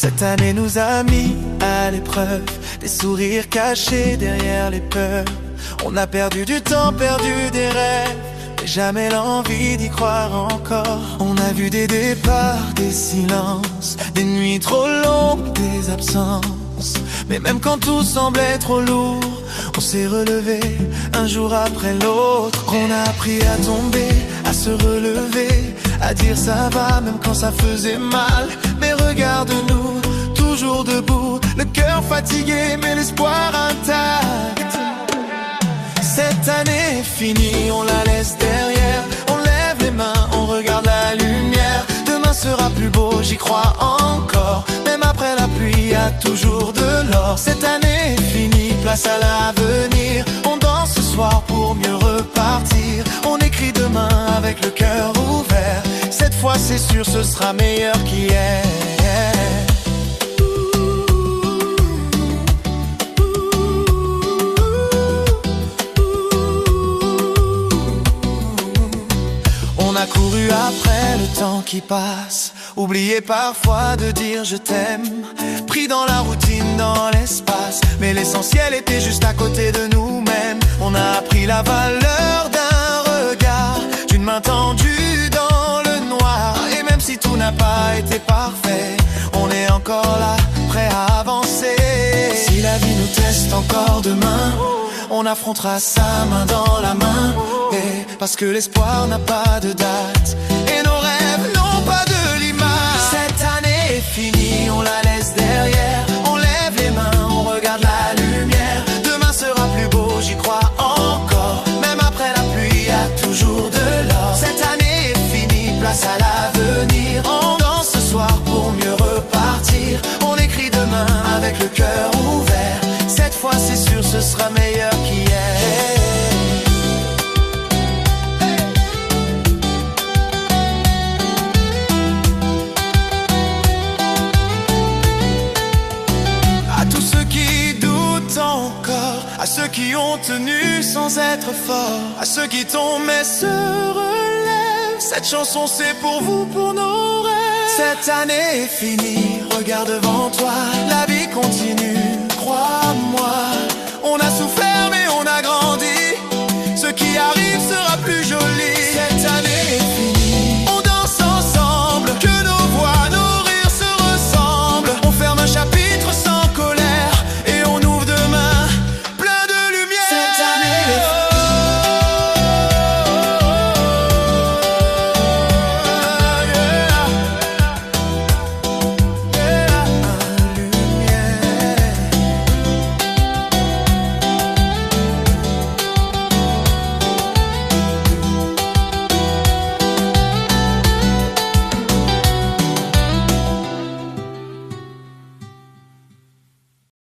Cette année nous a mis à l'épreuve, des sourires cachés derrière les peurs. On a perdu du temps, perdu des rêves, mais jamais l'envie d'y croire encore. On a vu des départs, des silences, des nuits trop longues, des absences. Mais même quand tout semblait trop lourd, on s'est relevé un jour après l'autre. On a appris à tomber, à se relever, à dire ça va même quand ça faisait mal. Mais regarde-nous, toujours debout, le cœur fatigué mais l'espoir intact. Cette année est finie, on la laisse derrière. On lève les mains, on regarde la lumière. Demain sera plus beau, j'y crois encore. Même après la pluie, y a toujours de l'or. Cette année est finie, place à l'avenir. On danse ce soir pour mieux repartir. On écrit demain avec le cœur ouvert. Cette fois c'est sûr, ce sera meilleur qu'hier. On a couru après le temps qui passe, oublié parfois de dire je t'aime. Pris dans la routine, dans l'espace, mais l'essentiel était juste à côté de nous-mêmes. On a appris la valeur d'un regard, d'une main tendue dans le noir. Et même si tout n'a pas été parfait, on est encore là, prêt à avancer. Si la vie nous teste encore demain, on affrontera ça main dans la main. Et parce que l'espoir n'a pas de date et nos rêves n'ont pas de limite. Cette année est finie, on la laisse derrière. On lève les mains, on regarde la lumière. Demain sera plus beau, j'y crois encore. Même après la pluie, y a toujours de l'or. Cette année est finie, place à l'avenir. On danse ce soir pour mieux repartir. On écrit demain avec le cœur ouvert. Cette fois c'est sûr, ce sera meilleur qu'hier. À ceux qui ont tenu sans être forts, à ceux qui tombent mais se relèvent, cette chanson c'est pour vous, pour nos rêves. Cette année est finie, regarde devant toi, la vie continue, crois-moi. On a souffert